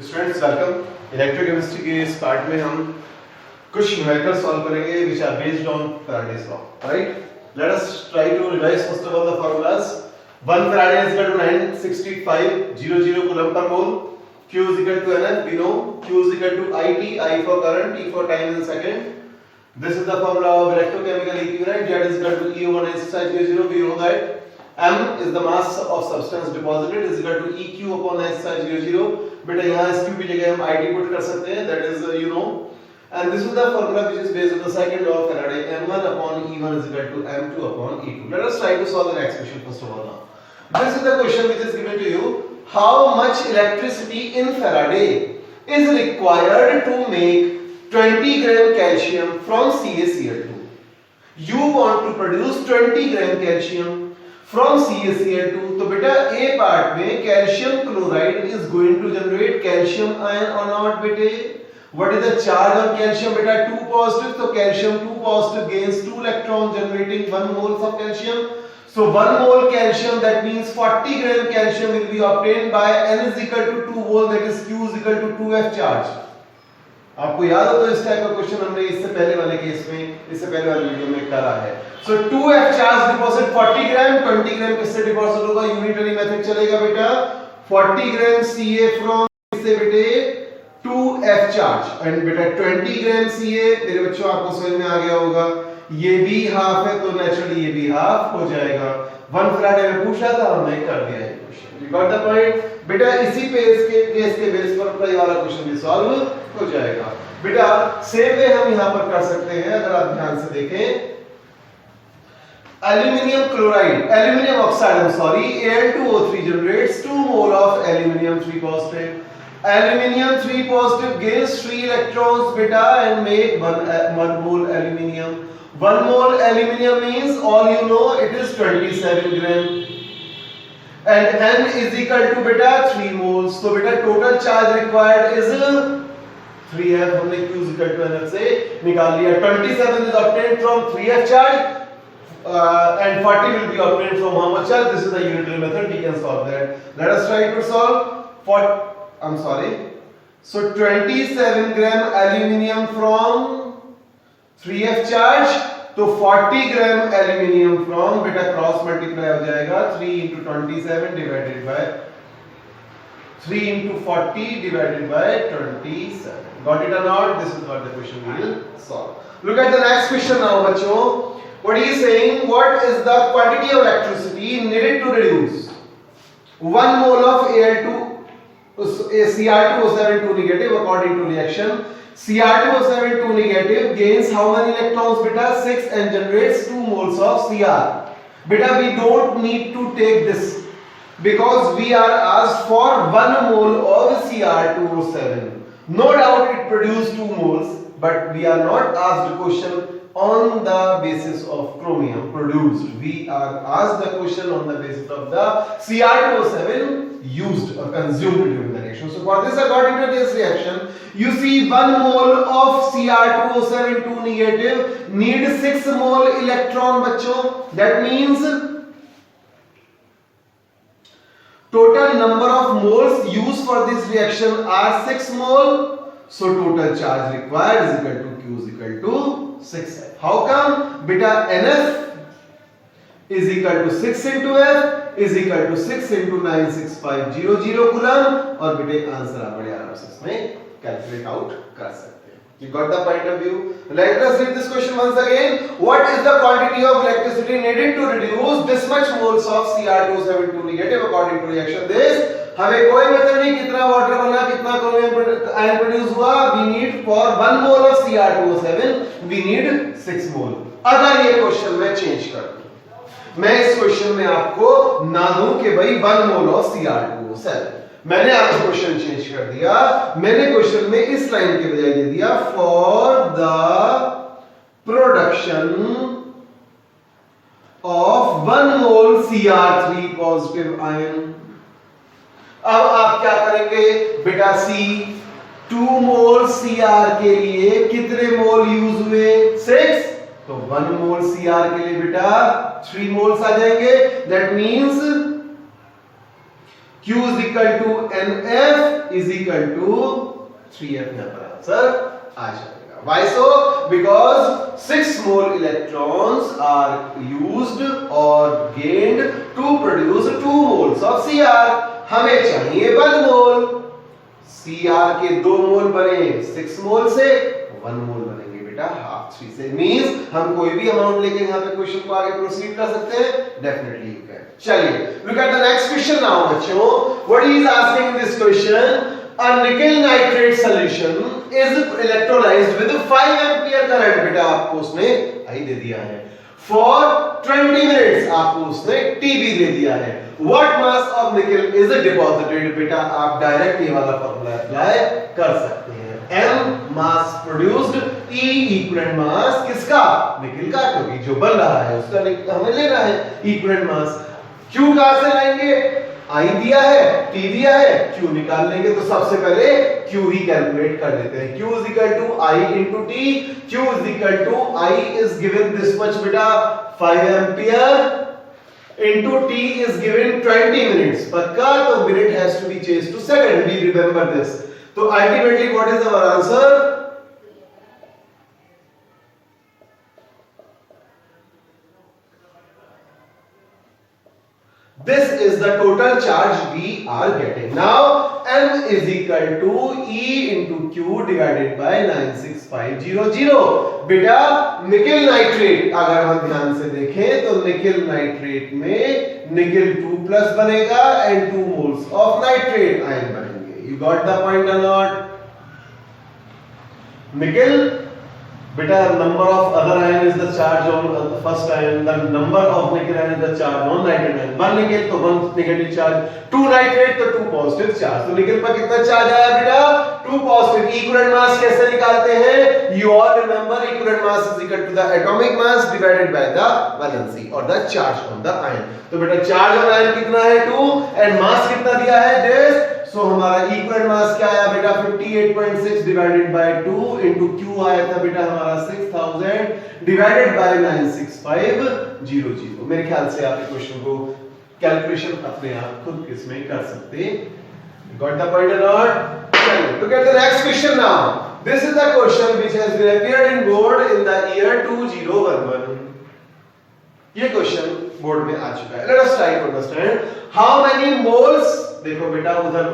Students welcome. Electrochemistry के इस part में हम कुछ न्यूमेरिकल सॉल्व करेंगे which are based on Faraday's law, right? Let us try to revise first of all the formulas. 1 Faraday is equal to 965.00 coulomb per mole. Q is equal to Nf, we know. Q is equal to IT, I for current, T for time in second. This is the formula of electrochemical equivalent. Z is equal to E over 965.00. We know that M is the mass of substance deposited is equal to EQ upon 965.00. बेटा यहाँ इसकी भी जगह हम ID put कर सकते हैं, that is you know, and this is the formula which is based on the second law of Faraday. M1 upon E1 is equal to M2 upon E2. Let us try to solve the next question first of all now. This is the question which is given to you. How much electricity in Faraday is required to make 20 gram calcium from CaCl2? You want to produce 20 gram calcium from CaCl2. तो बेटा A part में calcium chloride is going to generate calcium ion or not बेटे? What is the charge on calcium बेटा? 2 positive. तो calcium 2 positive gains 2 electrons generating 1 mole of calcium. So 1 mole calcium, that means 40 gram calcium will be obtained by N is equal to 2 volt, that is Q is equal to 2F charge. आपको याद हो तो इस type का question हमने इससे पहले वाले केस में, इससे पहले वाले वीडियो में करा है. सो 2F चार्ज डिपॉजिट 40 ग्राम, 20 ग्राम किससे डिपॉजिट होगा? यूनिटरी मेथड चलेगा बेटा. 40 ग्राम Ca फ्रॉम इससे बेटे 2F चार्ज एंड बेटा 20 ग्राम Ca. मेरे बच्चों आपको समझ में आ गया होगा, ये भी हाफ है तो नेचुरली ये भी हाफ हो जाएगा. 1 फ्राइडे में पूछा था, हमने कर दिया है question. You got the point बेटा. इसी केस के बेस पर अप्लाई वाला क्वेश्चन भी सॉल्व हो जाएगा बेटा. सेम वे हम यहां पर कर सकते हैं. अगर आप ध्यान से देखें, aluminium chloride, aluminium oxide, I'm sorry, Al2O3 generates 2 mole of aluminium 3 positive. Aluminium 3 positive gains 3 electrons beta and make 1 mole aluminium. 1 mole aluminium means all you know it is 27 gram. And N is equal to beta 3 moles. So beta total charge required is 3F. हमने Q is equal to NF से निकाल लिया. 27 is obtained from 3F charge. And 40 will be obtained from how much charge? This is the unitary method. We can solve that. Let us try to solve. I'm sorry. So 27 gram aluminium from 3F charge. तो 40 gram aluminium from बेटा cross multiply हो जाएगा 3 into 27 divided by 3 into 40 divided by 27. Got it or not? This is what the question we will solve. Look at the next question now, बच्चों. What is saying? What is the quantity of electricity needed to reduce 1 mole of Al2 Cr2O72 negative according to reaction? Cr2O72 negative gains how many electrons beta? 6 and generates 2 moles of Cr. Beta, we don't need to take this because we are asked for 1 mole of Cr2O7. No doubt it produced 2 moles, but we are not asked a question on the basis of chromium produced. We are asked the question on the basis of the Cr2O7 used or consumed during the reaction. So for this, according to this reaction, you see 1 mole of Cr2O72 negative need 6 mole electron बच्चों. That means total number of moles used for this reaction are 6 mole. So total charge required is equal to Q is equal to 6F. How come? Beta NF is equal to 6 into F is equal to 6 into 96500 coulomb. और बेटे answer आप बड़े आराम से इसमें calculate out कर सकते हैं. You got the point of view? Let us read this question once again. What is the quantity of electricity needed to reduce this much moles of Cr2O72 negative according to reaction this? हमें कोई मतलब नहीं कितना water बना, कितना chlorine ion produce हुआ. We need for 1 mole of Cr2O7 we need 6 mole. अगर ये क्वेश्चन मैं चेंज कर दूं, मैं इस क्वेश्चन में आपको ना दूं कि भाई 1 मोल ऑफ Cr2O7, मैंने आपको क्वेश्चन चेंज कर दिया. मैंने क्वेश्चन में इस लाइन के बजाय दे दिया for the production of 1 mole Cr3 positive ion. अब आप क्या करेंगे बेटा? सी 2 मोल Cr के लिए कितने मोल यूज हुए? 6. तो 1 मोल Cr के लिए बेटा 3 मोल्स आ जाएंगे. That means Q is equal to NF is equal to 3F। यहां पर आंसर आ जाएगा। Why so? Because 6 mole electrons are used or gained to produce 2 moles of Cr। हमें चाहिए 1 मोल। Cr के 2 मोल बने 6 मोल से, 1 मोल बनेंगे बेटा हाफ 3 से। मींस हम कोई भी अमाउंट लेके यहाँ पे क्वेश्चन को आगे प्रोसीड कर सकते हैं। Definitely you can. चलिए look at the next question now बच्चों। What is asking in this question? A nickel nitrate solution is electrolyzed with 5 ampere current। बेटा आपको उसने आई दे दिया है। For 20 minutes आपको उसने T भी दे दिया है। What mass of nickel is deposited? बेटा आप डायरेक्ट ये वाला फॉर्मूला अप्लाई कर सकते हैं। M mass produced, E equivalent mass किसका? निकल का, क्योंकि जो बन रहा है उसका हमें लेना है इक्विवेलेंट मास। Q कहां से लाएंगे? I दिया है, T दिया है, Q निकाल लेंगे। तो सबसे पहले Q ही कैलकुलेट कर देते हैं। Q is equal to I into T। Q is equal to I is given this much बेटा 5 ampere into T is given 20 minutes। पक्का? तो minute has to be changed to second। We remember this। तो ultimately what is our answer? This is the total charge we are getting. Now M is equal to E into Q divided by 96500। बेटा nickel nitrate अगर हम ध्यान से देखें तो nickel nitrate में nickel 2 plus बनेगा and 2 moles of nitrate ion बनेंगे। You got the point or not? Nickel बेटा number of other ion is the charge on the first ion, the number of nickel ion is the charge on nitrogen ion। 1 nickel तो 1 negative charge, 2 nitrate तो 2 positive charge। तो nickel पर कितना charge आया बेटा? 2 positive। Equivalent mass कैसे निकालते हैं? You all remember equivalent mass is equal to the atomic mass divided by the valency or the charge on the ion। तो बेटा चार्ज on ion कितना है? 2 and mass कितना दिया है? this। सो हमारा इक्विवेलेंट मास क्या आया बेटा? 58.6 डिवाइडेड बाय 2 इनटू Q आया था बेटा हमारा 6000 डिवाइडेड बाय 96500। मेरे ख्याल से आप इस क्वेश्चन को कैलकुलेशन अपने आप खुद इसमें कर सकते हैं। गॉट द पॉइंट और not? Look at the next question now. This is the question which has been appeared in board in the year 2011। ये क्वेश्चन बोर्ड में आ चुका है। Let us try to understand how many moles. देखो बेटा उधर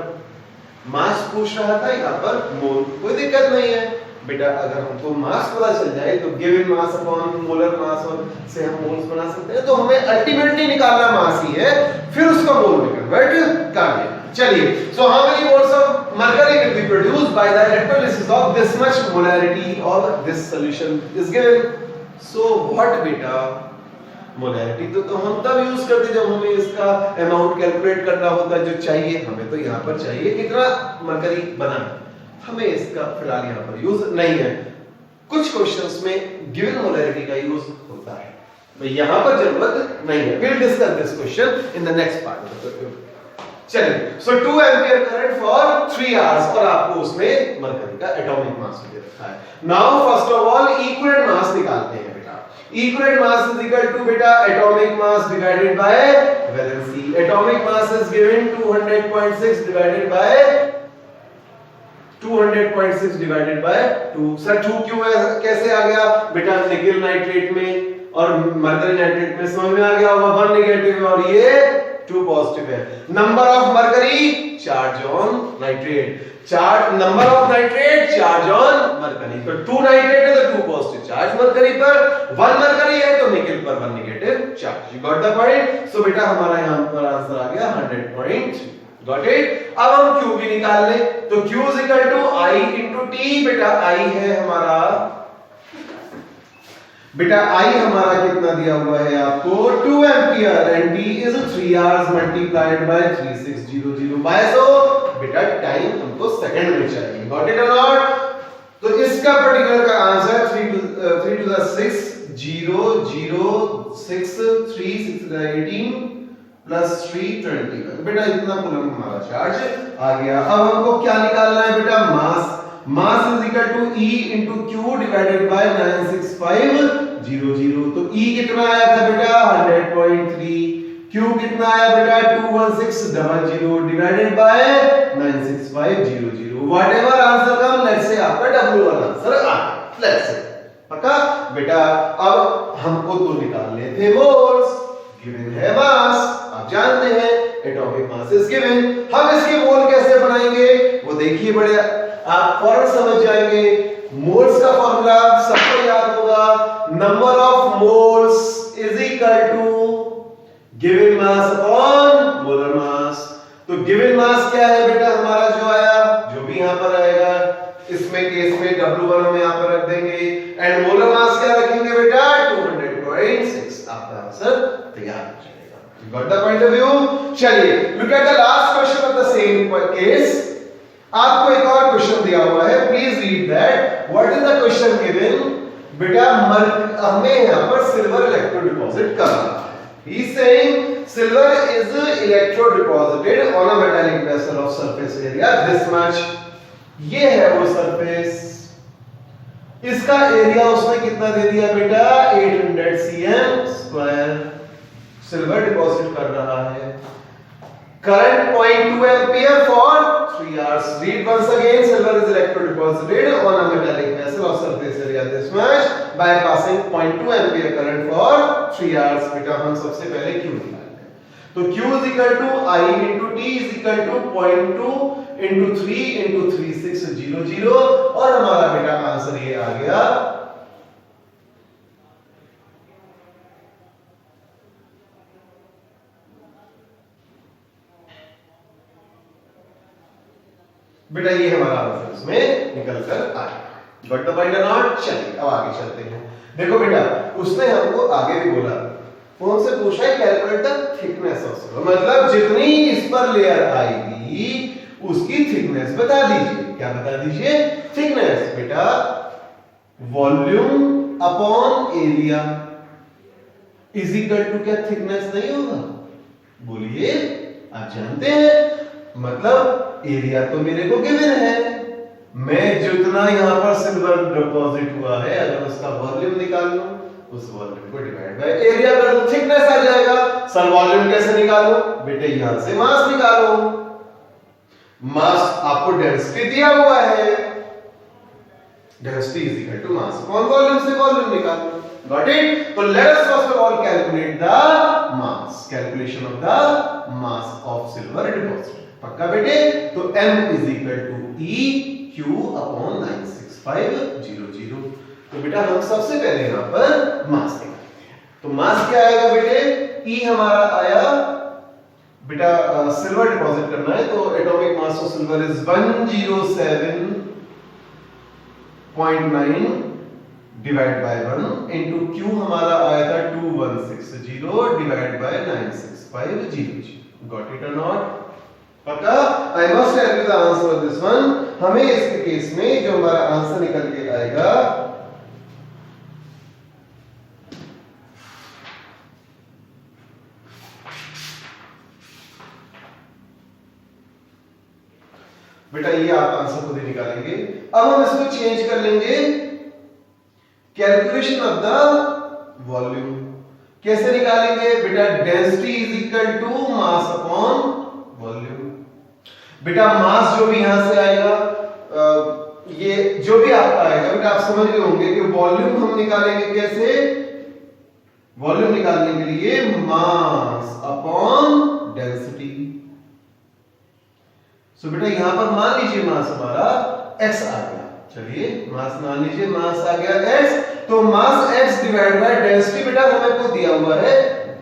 मास पूछ रहा था, यहाँ पर मोल। कोई दिक्कत नहीं है बेटा, अगर हमको मास पता चल जाए तो गिवन मास अपॉन मोलर मास और से हम मोल्स बना सकते हैं। तो हमें अल्टीमेटली निकालना मास ही है, फिर उसका मोल में कन्वर्ट कर देना। चलिए, so how many moles of mercury will be produced by the electrolysis of this much molarity of this solution is given. So what बेटा? मोलैरिटी तो हम तब यूज करते जब हमें इसका अमाउंट कैलकुलेट करना होता है जो चाहिए हमें। तो यहाँ पर चाहिए कितना मरकरी बना, हमें इसका फिलहाल यहाँ पर यूज नहीं है। कुछ क्वेश्चंस में गिवन मोलैरिटी का यूज होता है, तो यहाँ पर जरूरत नहीं है। Will discuss this question in the next part. चलिए, सो 2 एम्पियर करंट फॉर 3 आवर्स और आपको उसमें मरकरी का एटॉमिक मास दे रखा है। Now first of all equivalent mass निकालते हैं। Equivalent mass is equal to beta atomic mass divided by valency। Atomic mass is given 200.6 divided by 200.6 divided by 2। Sir 2 क्यों कैसे आ गया बेटा? निकेल नाइट्रेट में और मरकरी नाइट्रेट में समझ में आ गया होगा। 1 नेगेटिव और ये 2 पॉजिटिव है। Number of mercury, charge on nitrate. Charge number of nitrate, charge on mercury. तो 2 नाइट्रेट है तो 2 पॉजिटिव चार्ज मरकरी पर, 1 मरकरी है तो निकेल पर 1 negative charge. You got the point? So बेटा हमारा यहां पर आंसर आ गया 100.3। Got it? अब हम Q भी निकाल लें। तो Q is equal to I into T। बेटा I है हमारा, बेटा I हमारा कितना दिया हुआ है आपको? 2 ampere and T is 3 hours multiplied by 3600। By so बेटा टाइम हमको सेकंड में चाहिए। गॉट इट और नॉट? तो इसका पर्टिकुलर का आंसर 3 to the 6 0 0 6 3 6 18 प्लस 3 21। बेटा इतना कूलम हमारा चार्ज आ गया। अब हमको क्या निकालना है बेटा? Mass. Mass is equal to E into Q divided by 96500। तो E कितना आया था बेटा? 100.3। Q कितना आया बेटा 21600 divided by 96500 whatever answer come let's say आपका W1 आंसर आ गया लेट्स से पक्का बेटा। अब हमको तो निकालने थे मोल्स, गिवन है मास, आप जानते हैं एटॉमिक मास इज गिवन। हम इसके मोल कैसे बनाएंगे वो देखिए बढ़िया, आप फौरन समझ जाएंगे। मोल्स का फॉर्मूला सबको याद होगा, number of moles is equal to given mass upon molar mass. तो गिवन मास क्या है बेटा हमारा जो आया, जो भी यहां पर आएगा इसमें केस में W1 हम यहां पर रख देंगे एंड मोलर मास क्या रखेंगे बेटा 200.6। आपका आंसर तैयार हो जाएगा। You got the point of view? चलिए look at the last question of the same case। आपको एक और क्वेश्चन दिया हुआ है, please read that. What is the question given? बेटा हमें यहां पर सिल्वर इलेक्ट्रो डिपॉजिट करना है। He is saying silver is electro deposited on a metallic vessel of surface area this much। ये है वो सरफेस, इसका एरिया उसने कितना दे दिया बेटा 800 cm स्क्वायर। सिल्वर डिपॉजिट कर रहा है, current 0.2 ampere for 3 hours। Read once again, silver is electro deposited on a metallic vessel of surface area this much by passing 0.2 ampere current for 3 hours। बेटा हम सबसे पहले Q निकालते हैं, तो Q is equal to I into T is equal to 0.2 into 3 into 3600 और हमारा बेटा आंसर ये आ गया बेटा, ये हमारा आंसर इसमें निकल कर आया। गॉट द पॉइंट और नॉट? चलिए अब आगे चलते हैं। देखो बेटा उसने हमको आगे भी बोला, कौन से पूछा है calculate the thickness of silver, मतलब जितनी इस पर लेयर आएगी उसकी थिकनेस बता दीजिए। क्या बता दीजिए? थिकनेस। बेटा volume upon area is equal to क्या थिकनेस नहीं होगा? बोलिए, आप जानते हैं मतलब एरिया तो मेरे को गिवन है, मैं जितना यहां पर सिल्वर डिपॉजिट हुआ है अगर उसका वॉल्यूम निकाल लूं, उस वॉल्यूम को डिवाइड बाय एरिया कर दो, थिकनेस आ जाएगा। सर वॉल्यूम कैसे निकालो? बेटे यहां से मास निकालो। मास आपको डेंसिटी दिया हुआ है, density is equal to mass upon volume, से वॉल्यूम निकालो। Got it? तो let us first of all calculate the mass, calculation of the mass of silver deposit. पक्का बेटे? तो m is equal to E Q upon 96500। तो बेटा हम सबसे पहले यहां पर मास निकालते हैं। तो मास क्या आएगा बेटे? E हमारा आया बेटा, सिल्वर डिपॉजिट करना है तो atomic mass of silver is 107.9 divide by 1 into Q हमारा आया था 2160 डिवाइड बाय 96500। गॉट इट और नॉट? पक्का? I must tell you the answer of this one. हमें इसके केस में जो हमारा आंसर निकल के आएगा बेटा, ये आप आंसर खुद ही निकालेंगे। अब हम इसको चेंज कर लेंगे, कैलकुलेशन ऑफ द वॉल्यूम कैसे निकालेंगे? बेटा density is equal to mass upon volume. बेटा मास जो भी यहां से आएगा, ये जो भी आपका आएगा बेटा आप समझ गए होंगे कि वॉल्यूम हम निकालेंगे कैसे? वॉल्यूम निकालने के लिए मास अपॉन डेंसिटी। सो बेटा यहां पर मान लीजिए मास हमारा x आ गया। चलिए मास मान लीजिए, मास आ गया x, तो मास x डिवाइड बाय डेंसिटी बेटा हमें को दिया हुआ है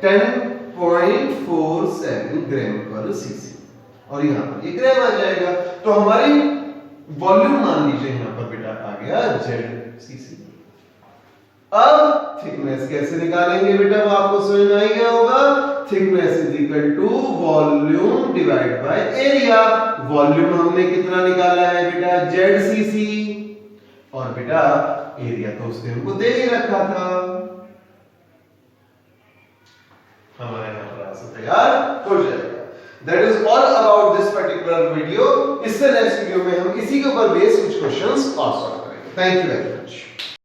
10.47 ग्राम पर cc और यहां पर ये ग्राम आ जाएगा। तो हमारी वॉल्यूम मान लीजिए यहां पर बेटा आ गया ZCC। अब थिकनेस कैसे निकालेंगे बेटा, वो आपको समझ में आ गया होगा। Thickness is equal to volume divide by area. Volume हमने कितना निकाला है बेटा ZCC, और बेटा एरिया तो उसने हमको दे ही रखा था। हमारे यहां पर आंसर तैयार हो जाएगा। That is all about this particular video। इससे नेक्स्ट वीडियो में हम इसी के ऊपर बेस्ड कुछ क्वेश्चंस और सॉल्व करेंगे। Thank you very much.